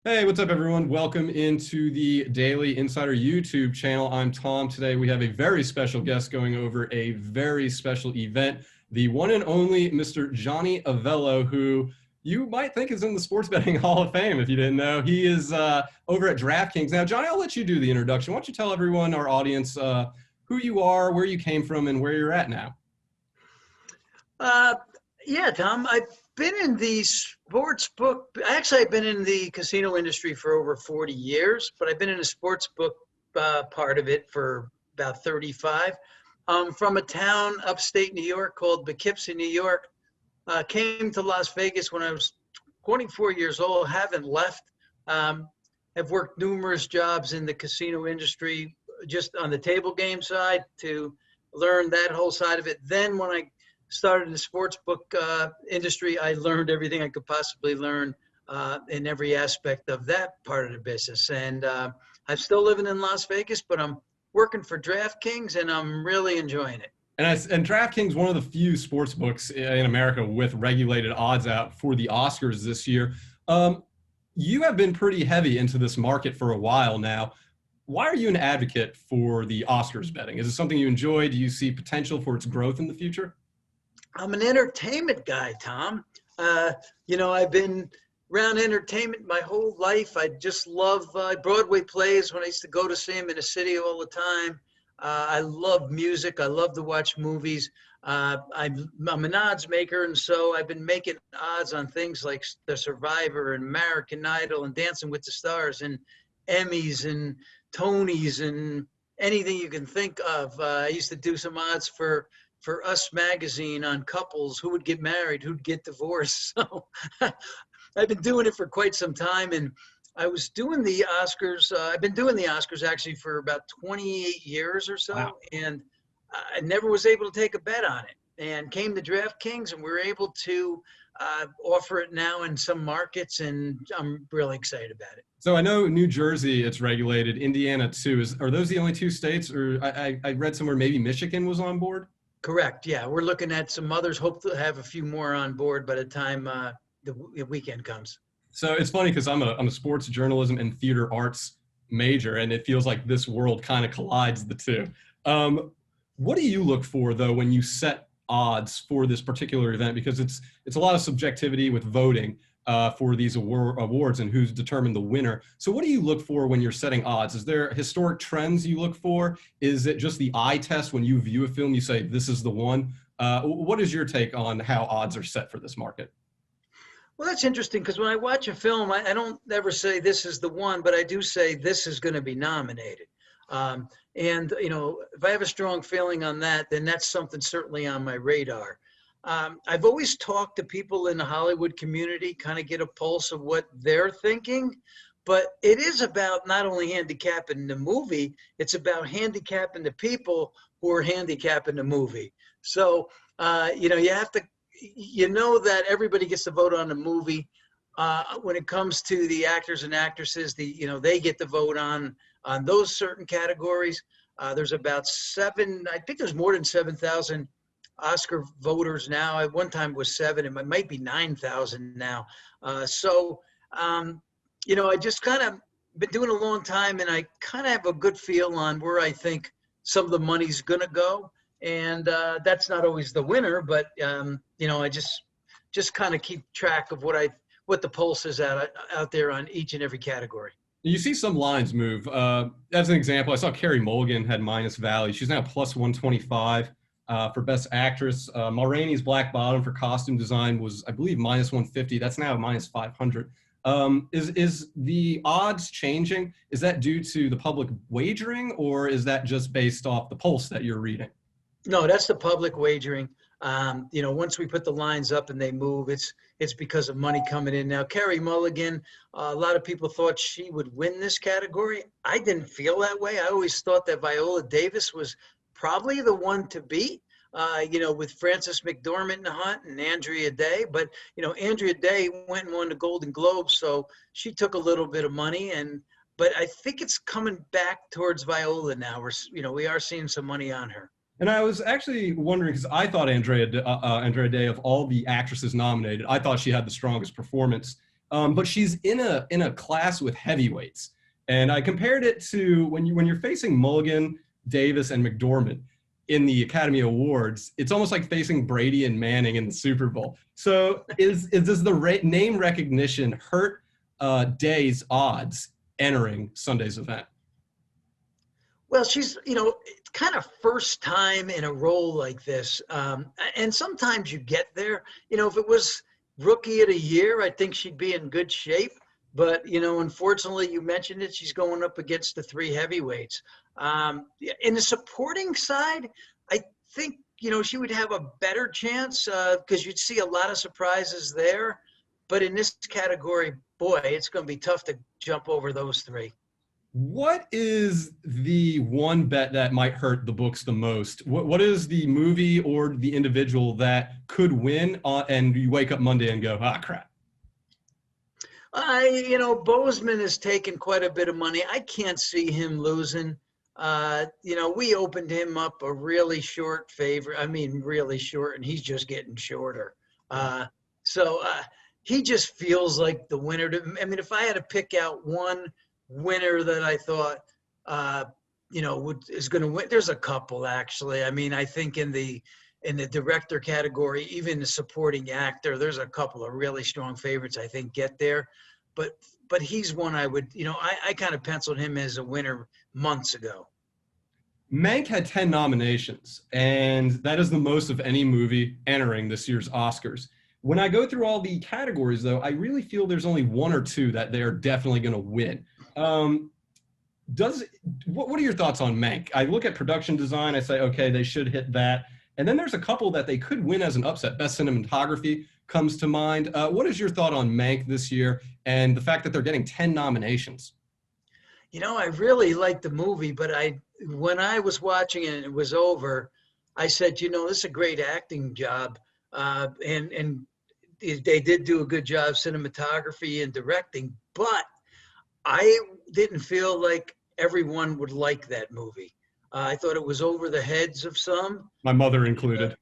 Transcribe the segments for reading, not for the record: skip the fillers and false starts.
Hey, what's up, everyone? Welcome into the Daily Insider YouTube channel. I'm Tom. Today, we have a very special guest going over a very special event. The one and only Mr. Johnny Avello, who you might think is in the Sports Betting Hall of Fame if you didn't know. He is over at DraftKings. Now, Johnny, I'll let you do the introduction. Why don't you tell everyone, our audience, who you are, where you came from, and where you're at now? Uh, yeah, Tom, I've been in the sports book. Actually, I've been in the casino industry for over 40 years, but I've been in the sports book part of it for about 35. From a town upstate New York called Poughkeepsie, New York. Came to Las Vegas when I was 24 years old, haven't left. Have worked numerous jobs in the casino industry, just on the table game side to learn that whole side of it. Then when I started in the sports book industry, I learned everything I could possibly learn in every aspect of that part of the business. And I'm still living in Las Vegas, but I'm working for DraftKings and I'm really enjoying it. And DraftKings, one of the few sports books in America with regulated odds out for the Oscars this year. You have been pretty heavy into this market for a while now. Why are you an advocate for the Oscars betting? Is it something you enjoy? Do you see potential for its growth in the future? I'm an entertainment guy, Tom. Uh, I've been around entertainment my whole life. I just love Broadway plays when I used to go to see them in the city all the time. I love music. I love to watch movies. I'm an odds maker, and so I've been making odds on things like The Survivor and American Idol and Dancing with the Stars and Emmys and Tonys and anything you can think of. I used to do some odds for Us magazine on couples who would get married, who'd get divorced. So I've been doing it for quite some time, and I was doing the Oscars. I've been doing the Oscars actually for about 28 years or so, Wow. and I never was able to take a bet on it. And came to DraftKings, and we were able to offer it now in some markets, and I'm really excited about it. So I know New Jersey, it's regulated. Indiana too. Are those the only two states? Or I read somewhere maybe Michigan was on board. Correct. Yeah, we're looking at some others. Hope to have a few more on board by the time the weekend comes. So it's funny because I'm a sports journalism and theater arts major, and it feels like this world kind of collides the two. What do you look for though when you set odds for this particular event? Because it's a lot of subjectivity with voting for these awards and who's determined the winner. So what do you look for when you're setting odds? Is there historic trends you look for? Is it just the eye test when you view a film, you say, this is the one? What is your take on how odds are set for this market? Well, that's interesting because when I watch a film, I don't ever say this is the one, but I do say this is going to be nominated. And if I have a strong feeling on that, then that's something certainly on my radar. I've always talked to people in the Hollywood community, kind of get a pulse of what they're thinking. But it is about not only handicapping the movie, it's about handicapping the people who are handicapping the movie. So, you have to, that everybody gets to vote on the movie. When it comes to the actors and actresses, they get to vote on those certain categories. There's about I think there's more than 7,000 Oscar voters now. At one time it was 7, it might be 9,000 now. I just kind of been doing a long time, and I kind of have a good feel on where I think some of the money's going to go. And that's not always the winner, but I just kind of keep track of what the pulse is out there on each and every category. You see some lines move. As an example, I saw Carrie Mulligan had minus value. She's now plus 125 for Best Actress. Ma Rainey's Black Bottom for costume design was, I believe, minus 150. That's now minus 500. Is the odds changing? Is that due to the public wagering, or is that just based off the pulse that you're reading? No, that's the public wagering. Once we put the lines up and they move, it's because of money coming in. Now, Carrie Mulligan, a lot of people thought she would win this category. I didn't feel that way. I always thought that Viola Davis was probably the one to beat, with Frances McDormand in the hunt and Andrea Day. But, Andrea Day went and won the Golden Globe, so she took a little bit of money. But I think it's coming back towards Viola now. We are seeing some money on her. And I was actually wondering, because I thought Andrea Day, of all the actresses nominated, I thought she had the strongest performance. but she's in a class with heavyweights. And I compared it to when you're facing Mulligan, Davis, and McDormand in the Academy Awards. It's almost like facing Brady and Manning in the Super Bowl. So does the name recognition hurt Day's odds entering Sunday's event? Well, she's, it's kind of first time in a role like this. And sometimes you get there. If it was rookie of the year, I think she'd be in good shape. But, unfortunately, you mentioned it, she's going up against the three heavyweights. In the supporting side, I think, she would have a better chance because you'd see a lot of surprises there. But in this category, boy, it's going to be tough to jump over those three. What is the one bet that might hurt the books the most? What is the movie or the individual that could win and you wake up Monday and go, crap? Bozeman has taken quite a bit of money. I can't see him losing. We opened him up a really short favor. I mean, really short, and he's just getting shorter. So he just feels like the winner. If I had to pick out one winner that I thought, is going to win, there's a couple actually. I think in the director category, even the supporting actor, there's a couple of really strong favorites I think get there. But he's one I would, I kind of penciled him as a winner months ago. Mank had 10 nominations, and that is the most of any movie entering this year's Oscars. When I go through all the categories, though, I really feel there's only one or two that they're definitely going to win. What are your thoughts on Mank? I look at production design, I say, okay, they should hit that. And then there's a couple that they could win as an upset. Best cinematography comes to mind. What is your thought on Mank this year and the fact that they're getting 10 nominations? I really liked the movie, but when I was watching it and it was over, I said, this is a great acting job. And they did do a good job cinematography and directing, but I didn't feel like everyone would like that movie. I thought it was over the heads of some. My mother included.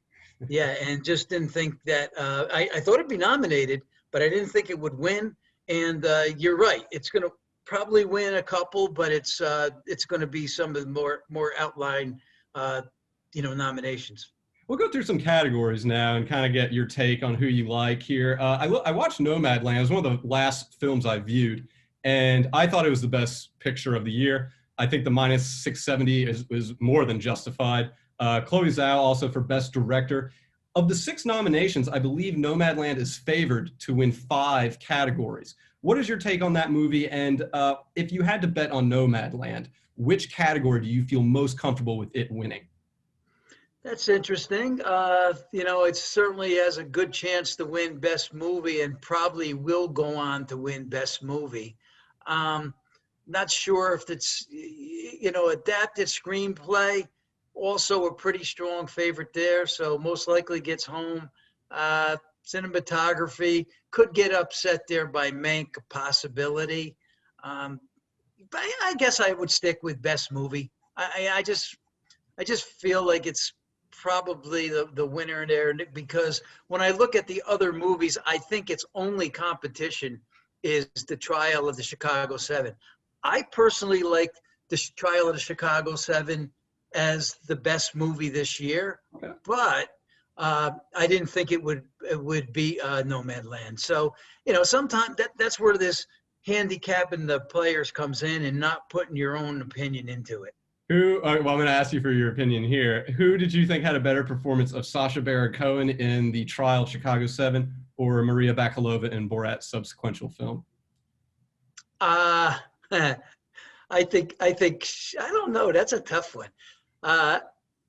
Yeah, and just didn't think that I thought it'd be nominated, but I didn't think it would win. And you're right, it's going to probably win a couple, but it's going to be some of the more outline, nominations. We'll go through some categories now and kind of get your take on who you like here. I watched Nomadland. It was one of the last films I viewed, and I thought it was the best picture of the year. I think the minus 670 is more than justified. Chloe Zhao also for Best Director. Of the 6 nominations, I believe Nomadland is favored to win 5 categories. What is your take on that movie? And if you had to bet on Nomadland, which category do you feel most comfortable with it winning? That's interesting. It certainly has a good chance to win Best Movie and probably will go on to win Best Movie. Not sure if it's, adapted screenplay, also a pretty strong favorite there. So most likely gets home. Cinematography could get upset there by Mank, a possibility. But I guess I would stick with Best Movie. I just feel like it's probably the winner there, because when I look at the other movies, I think its only competition is The Trial of the Chicago 7. I personally like The Trial of the Chicago 7 as the best movie this year, okay. But I didn't think it would be Nomadland. So, sometimes that's where this handicapping the players comes in and not putting your own opinion into it. Well, I'm going to ask you for your opinion here. Who did you think had a better performance of Sacha Baron Cohen in The Trial of Chicago 7 or Maria Bakalova in Borat's subsequent film? I think I don't know. That's a tough one. Not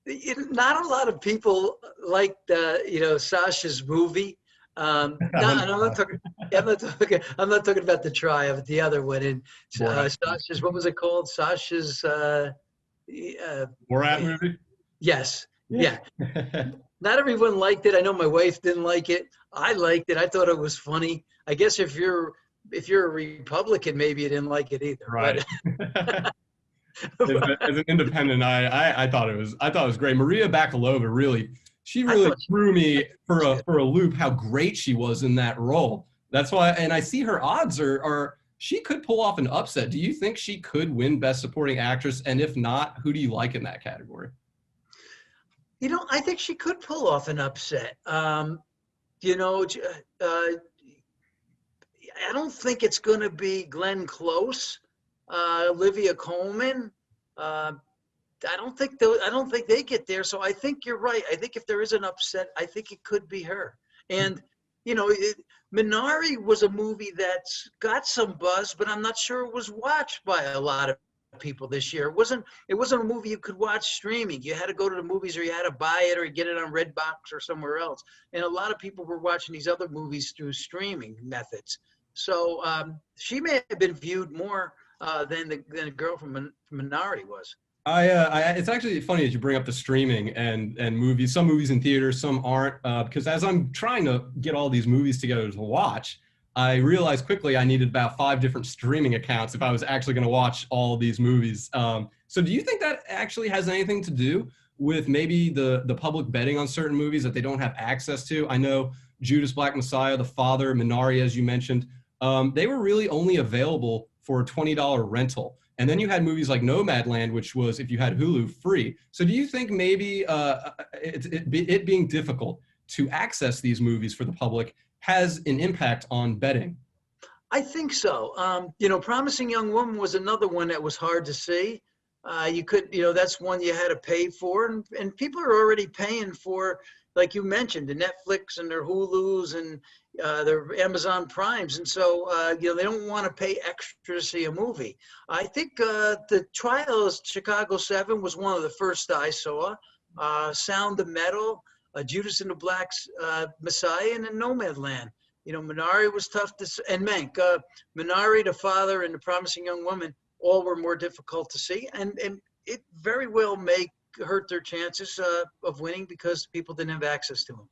a lot of people like Sasha's movie. I'm not talking about The Trial, but the other one. And Sasha's, what was it called? Sasha's Borat movie? Yes. Yeah. Not everyone liked it. I know my wife didn't like it. I liked it. I thought it was funny. I guess if you're a Republican, maybe you didn't like it either. Right. As an independent, I thought it was great. Maria Bakalova really threw me for a loop how great she was in that role. That's why, and I see her odds are she could pull off an upset. Do you think she could win Best Supporting Actress? And if not, who do you like in that category? I think she could pull off an upset. You know, I don't think it's going to be Glenn Close, Olivia Colman. I don't think they get there. So I think you're right. I think if there is an upset, I think it could be her. And Minari was a movie that's got some buzz, but I'm not sure it was watched by a lot of people this year. It wasn't a movie you could watch streaming. You had to go to the movies, or you had to buy it, or get it on Redbox or somewhere else. And a lot of people were watching these other movies through streaming methods. So she may have been viewed more than the girl from Minari was. It's actually funny that you bring up the streaming and movies. Some movies in theaters, some aren't. Because as I'm trying to get all these movies together to watch, I realized quickly I needed about 5 different streaming accounts if I was actually going to watch all of these movies. So do you think that actually has anything to do with maybe the public betting on certain movies that they don't have access to? I know Judas Black Messiah, The Father, Minari, as you mentioned, they were really only available for a $20 rental. And then you had movies like Nomadland, which was, if you had Hulu, free. So do you think maybe it being difficult to access these movies for the public has an impact on betting? I think so. Promising Young Woman was another one that was hard to see. That's one you had to pay for. And people are already paying for, like you mentioned, the Netflix and their Hulus and their Amazon Primes. And so, they don't want to pay extra to see a movie. I think the trial of Chicago 7 was one of the first I saw. Sound of Metal, Judas and the Black Messiah, and then Nomadland. Minari was tough and Mank. Minari, The Father, and The Promising Young Woman all were more difficult to see. And it very well may hurt their chances of winning because people didn't have access to them.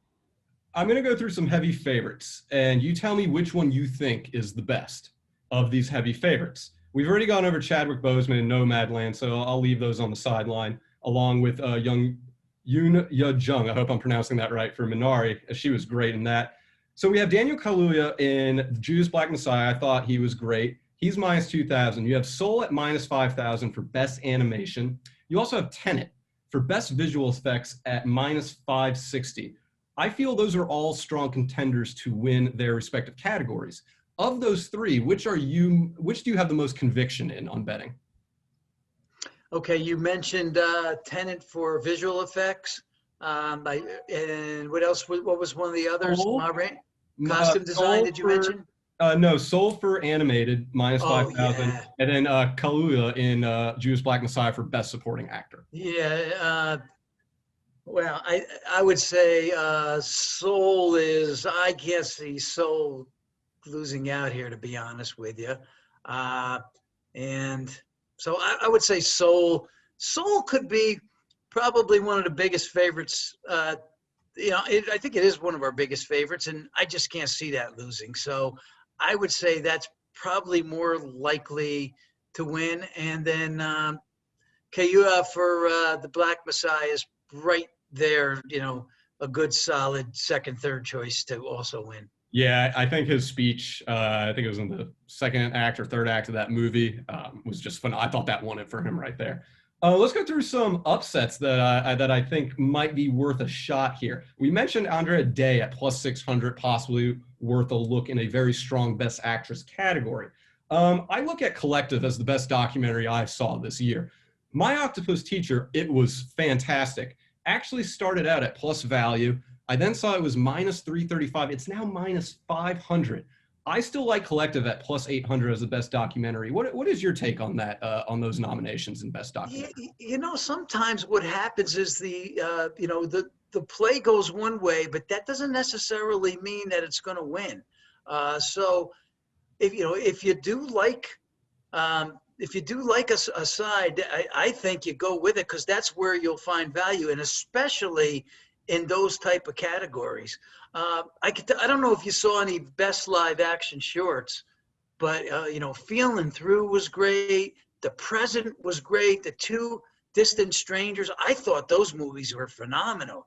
I'm going to go through some heavy favorites, and you tell me which one you think is the best of these heavy favorites. We've already gone over Chadwick Boseman and Nomadland, so I'll leave those on the sideline, along with Yoon Ye-jung. I hope I'm pronouncing that right, for Minari. She was great in that. So we have Daniel Kaluuya in Judas Black Messiah. I thought he was great. He's minus 2,000. You have Soul at minus 5,000 for best animation. You also have Tenet for best visual effects at minus 560. I feel those are all strong contenders to win their respective categories. Of those 3, which do you have the most conviction in on betting? Okay, you mentioned Tenet for visual effects. And what else? What was one of the others? Costume design, did you mention? No, Soul for animated, minus 5,000. Yeah. And then Kaluuya in Judas Black Messiah for best supporting actor. Yeah. Well, I would say Soul is, I can't see Soul losing out here, to be honest with you. And so I would say Soul. Soul could be probably one of the biggest favorites. I think it is one of our biggest favorites, and I just can't see that losing. So I would say that's probably more likely to win. And then Kaluuya for the Black Messiah is right there, a good solid second, third choice to also win. Yeah, I think his speech, I think it was in the second act or third act of that movie, was just fun. I thought that won it for him right there. Let's go through some upsets that I think might be worth a shot here. We mentioned Andra Day at plus 600, possibly worth a look in a very strong Best Actress category. I look at Collective as the best documentary I saw this year. My Octopus Teacher, it was fantastic. Actually started out at plus value. I then saw it was minus 335. It's now minus 500. I still like Collective at plus 800 as the best documentary. What is your take on that, on those nominations in best documentary? Sometimes what happens is the play goes one way, but that doesn't necessarily mean that it's going to win. So if you do like a side, I think you go with it because that's where you'll find value, and especially in those type of categories. I don't know if you saw any best live action shorts, but Feeling Through was great. The Present was great. The Two Distant Strangers, I thought those movies were phenomenal.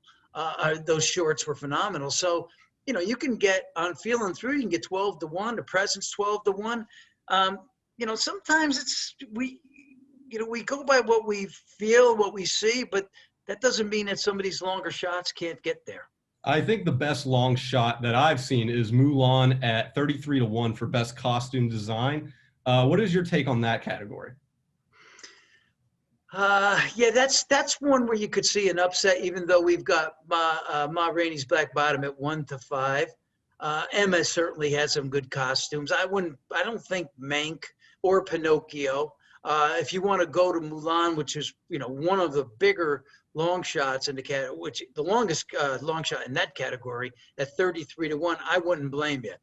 Those shorts were phenomenal. So you can get on Feeling Through, you can get 12-1, the Presence 12-1. Sometimes we go by what we feel, what we see, but that doesn't mean that some of these longer shots can't get there. I think the best long shot that I've seen is Mulan at 33-1 for best costume design. What is your take on that category? Yeah, that's one where you could see an upset, even though we've got Ma Rainey's Black Bottom at 1-5. Emma certainly has some good costumes. I don't think Mank or Pinocchio. If you want to go to Mulan, which is one of the bigger long shots in the category, which the longest long shot in that category at 33-1, I wouldn't blame you,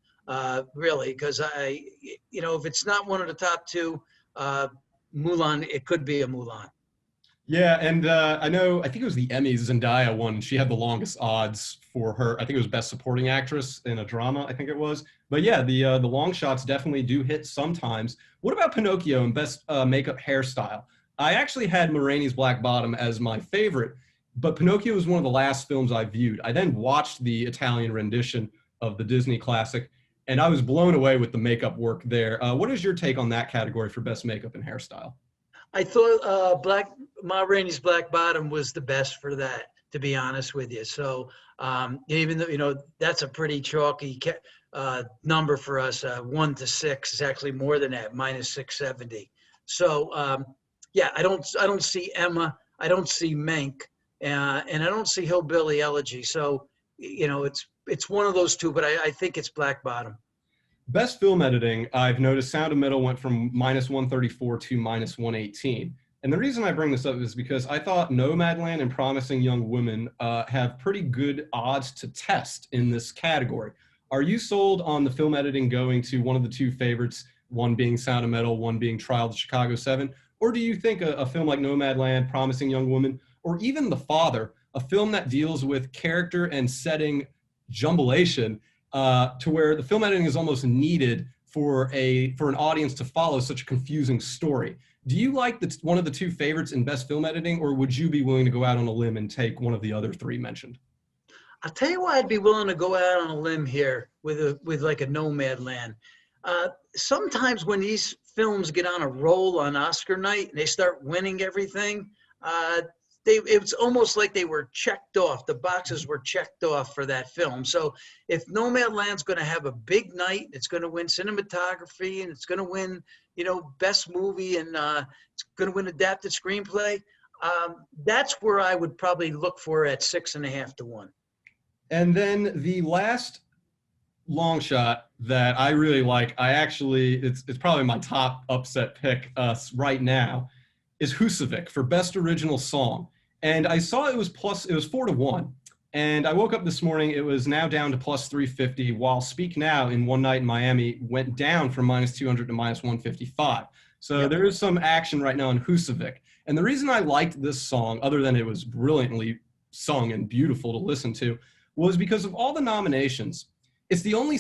really, because if it's not one of the top two, Mulan, it could be a Mulan. Yeah, and I think it was the Emmys, Zendaya won. She had the longest odds for her. I think it was Best Supporting Actress in a Drama, I think it was. But yeah, the long shots definitely do hit sometimes. What about Pinocchio and Best Makeup Hairstyle? I actually had Ma Rainey's Black Bottom as my favorite, but Pinocchio was one of the last films I viewed. I then watched the Italian rendition of the Disney classic, and I was blown away with the makeup work there. What is your take on that category for Best Makeup and Hairstyle? I thought Ma Rainey's Black Bottom was the best for that, to be honest with you. So even though, that's a pretty chalky number for us, 1 to 6 is actually more than that, minus 670. So yeah, I don't see Emma, I don't see Mank, and I don't see Hillbilly Elegy. So it's one of those two, but I think it's Black Bottom. Best film editing, I've noticed Sound of Metal went from minus 134 to minus 118. And the reason I bring this up is because I thought Nomadland and Promising Young Women have pretty good odds to test in this category. Are you sold on the film editing going to one of the two favorites, one being Sound of Metal, one being Trial of the Chicago 7? Or do you think a film like Nomadland, Promising Young Woman, or even The Father, a film that deals with character and setting jumbulation, to where the film editing is almost needed for an audience to follow such a confusing story? Do you like one of the two favorites in best film editing, or would you be willing to go out on a limb and take one of the other three mentioned? I'll tell you why I'd be willing to go out on a limb here with like a Nomadland. Sometimes when these films get on a roll on Oscar night and they start winning everything, it's almost like they were checked off. The boxes were checked off for that film. So if Nomadland's going to have a big night, it's going to win cinematography and it's going to win, best movie, and it's going to win adapted screenplay. That's where I would probably look for at 6.5-1. And then the last long shot that I really like, it's probably my top upset pick right now, is Hussevik for best original song. And I saw it was 4-1. And I woke up this morning, it was now down to plus 350, while Speak Now in One Night in Miami went down from minus 200 to minus 155. So There is some action right now in Hussevik. And the reason I liked this song, other than it was brilliantly sung and beautiful to listen to, was because of all the nominations. It's the only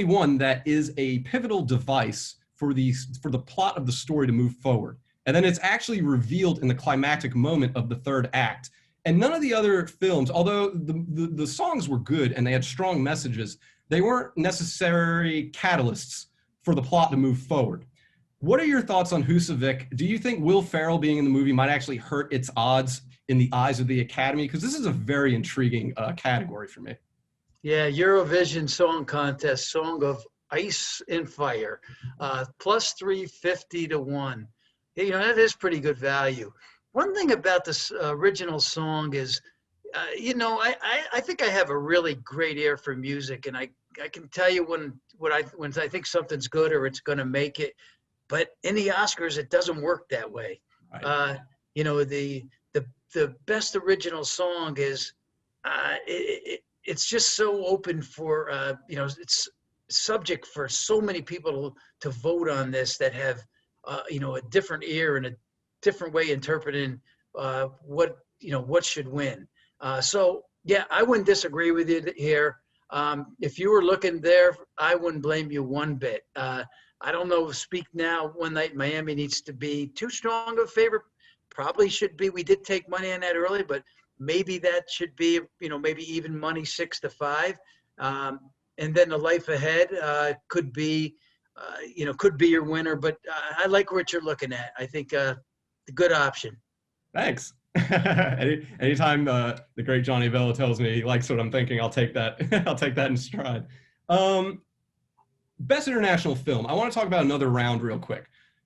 one that is a pivotal device for the plot of the story to move forward. And then it's actually revealed in the climactic moment of the third act. And none of the other films, although the songs were good and they had strong messages, they weren't necessary catalysts for the plot to move forward. What are your thoughts on Hussevik? Do you think Will Ferrell being in the movie might actually hurt its odds in the eyes of the Academy? Because this is a very intriguing category for me. Yeah, Eurovision Song Contest, Song of Ice and Fire, plus 350-1. That is pretty good value. One thing about this original song is, I think I have a really great ear for music, and I can tell you when I think something's good or it's going to make it. But in the Oscars, it doesn't work that way. Right. The best original song is it's just so open for it's subject for so many people to vote on this that have a different ear and a different way interpreting what should win. So yeah, I wouldn't disagree with you here. If you were looking there, I wouldn't blame you one bit. I don't know if Speak Now, One Night in Miami needs to be too strong of a favorite. Probably should be. We did take money on that early, but maybe that should be, maybe even money 6-5. And then the life ahead could be your winner. But I like what you're looking at. I think the good option. Thanks. Anytime the great Johnny Avello tells me he likes what I'm thinking, I'll take that. I'll take that in stride. Best international film. I want to talk about another round real quick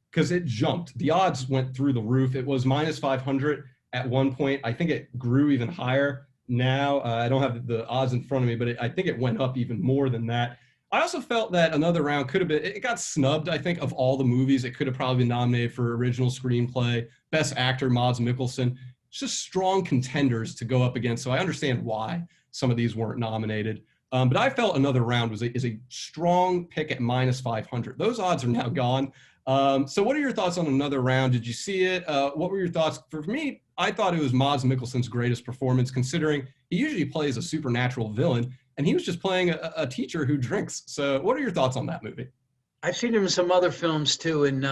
because it jumped. The odds went through the roof. It was minus 500 at one point. I think it grew even higher. Now I don't have the odds in front of me, but I think it went up even more than that. I also felt that another round could have been, it got snubbed, I think, of all the movies. It could have probably been nominated for original screenplay, best actor, Mads Mikkelsen. It's just strong contenders to go up against. So I understand why some of these weren't nominated. But I felt another round is a strong pick at minus 500. Those odds are now gone. So what are your thoughts on another round? Did you see it? What were your thoughts? For me, I thought it was Mads Mikkelsen's greatest performance, considering he usually plays a supernatural villain, and he was just playing a teacher who drinks. So what are your thoughts on that movie? I've seen him in some other films too, and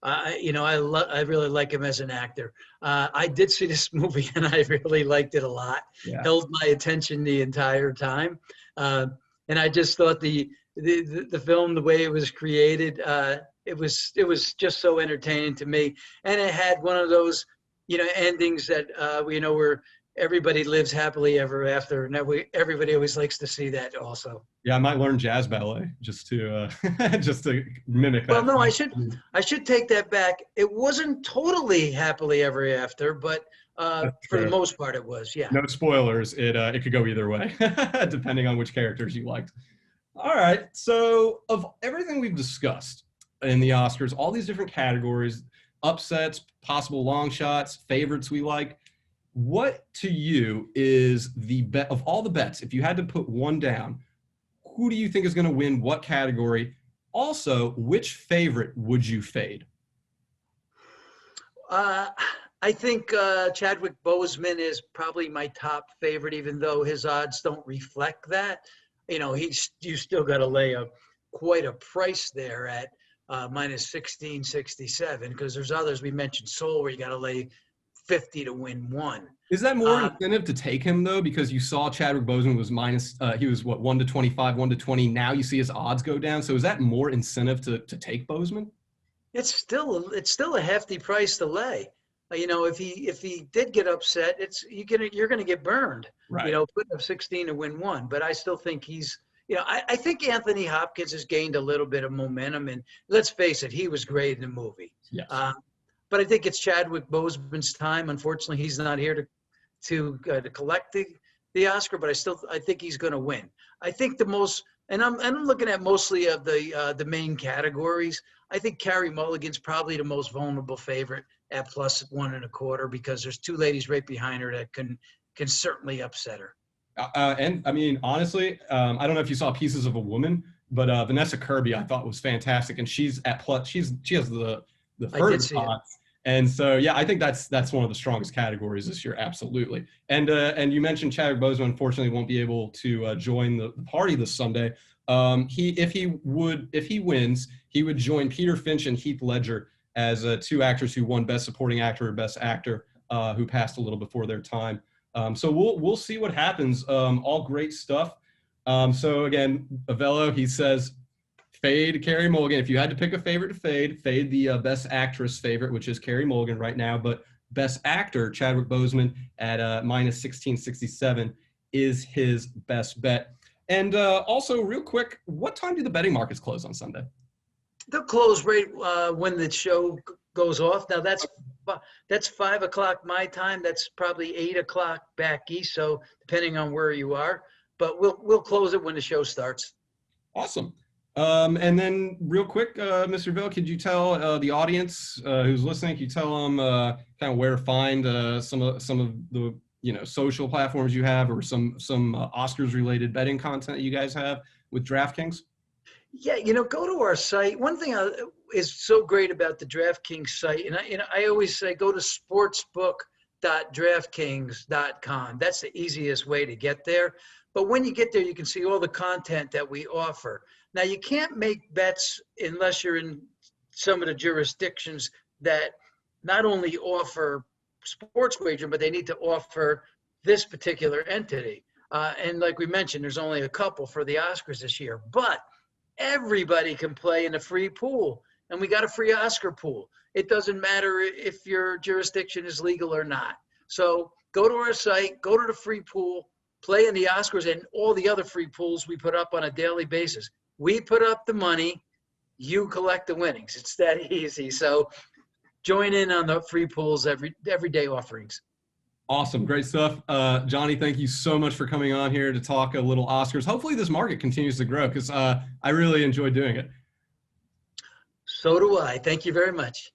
I really like him as an actor. I did see this movie, and I really liked it a lot. Yeah. Held my attention the entire time, and I just thought the film, the way it was created, it was just so entertaining to me, and it had one of those endings that where everybody lives happily ever after, and everybody always likes to see that also. Yeah, I might learn jazz ballet just to just to mimic that. Well, no, I should take that back. It wasn't totally happily ever after, but for the most part, it was. Yeah. No spoilers. It could go either way, depending on which characters you liked. All right. So of everything we've discussed in the Oscars, all these different categories, upsets, possible long shots, favorites we like. What to you is the bet of all the bets? If you had to put one down, who do you think is going to win what category? Also, which favorite would you fade? I think Chadwick Boseman is probably my top favorite, even though his odds don't reflect that. You still got to lay quite a price there at minus 1667, because there's others. We mentioned Soul, where you got to lay 50 to win one. Is that more incentive to take him though? Because you saw Chadwick Boseman was minus, he was what, 1 to 25, 1 to 20. Now you see his odds go down. So is that more incentive to take Boseman? It's still a hefty price to lay. If he did get upset, you're gonna get burned. Right. Putting up 16 to win one. But I still think he's. I think Anthony Hopkins has gained a little bit of momentum, and let's face it, he was great in the movie. Yes. But I think it's Chadwick Boseman's time. Unfortunately, he's not here to collect the Oscar, but I think he's going to win. I think the most, and I'm looking at mostly of the main categories. I think Carrie Mulligan's probably the most vulnerable favorite at plus 1.25, because there's two ladies right behind her that can certainly upset her. And I mean, honestly, I don't know if you saw Pieces of a Woman, but Vanessa Kirby I thought was fantastic, and she's at plus. She has the furthest odds. And so, yeah, I think that's one of the strongest categories this year, absolutely. And you mentioned Chadwick Boseman unfortunately won't be able to join the party this Sunday. If he wins, he would join Peter Finch and Heath Ledger as two actors who won Best Supporting Actor or Best Actor, who passed a little before their time. So we'll see what happens. All great stuff. So again, Avello, he says, fade Carrie Mulligan. If you had to pick a favorite to fade the Best Actress favorite, which is Carrie Mulligan right now. But Best Actor, Chadwick Boseman at minus 1667 is his best bet. And also, real quick, what time do the betting markets close on Sunday? They'll close right when the show goes off. Now that's 5 o'clock my time. That's probably 8 o'clock back east. So depending on where you are, but we'll close it when the show starts. Awesome. And then real quick, Mr. Avello, could you tell the audience who's listening, could you tell them kind of where to find some of the social platforms you have, or some Oscars related betting content that you guys have with DraftKings? Yeah, go to our site. One thing is so great about the DraftKings site, and I always say go to sportsbook.draftkings.com. That's the easiest way to get there. But when you get there, you can see all the content that we offer. Now, you can't make bets unless you're in some of the jurisdictions that not only offer sports wagering, but they need to offer this particular entity. And like we mentioned, there's only a couple for the Oscars this year, but everybody can play in a free pool. And we got a free Oscar pool. It doesn't matter if your jurisdiction is legal or not. So go to our site, go to the free pool, play in the Oscars and all the other free pools we put up on a daily basis. We put up the money, you collect the winnings. It's that easy. So join in on the free pools everyday offerings. Awesome. Great stuff. Johnny, thank you so much for coming on here to talk a little Oscars. Hopefully this market continues to grow because I really enjoy doing it. So do I. Thank you very much.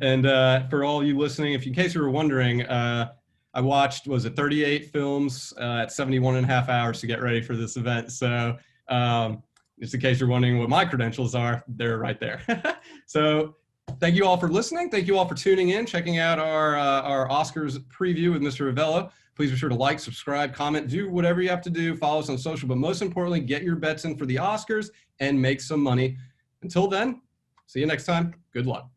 And for all you listening, in case you were wondering, I watched, 38 films at 71 and a half hours to get ready for this event. So just in case you're wondering what my credentials are, they're right there. So thank you all for listening. Thank you all for tuning in, checking out our Oscars preview with Mr. Avello. Please be sure to like, subscribe, comment, do whatever you have to do. Follow us on social, but most importantly, get your bets in for the Oscars and make some money. Until then, see you next time. Good luck.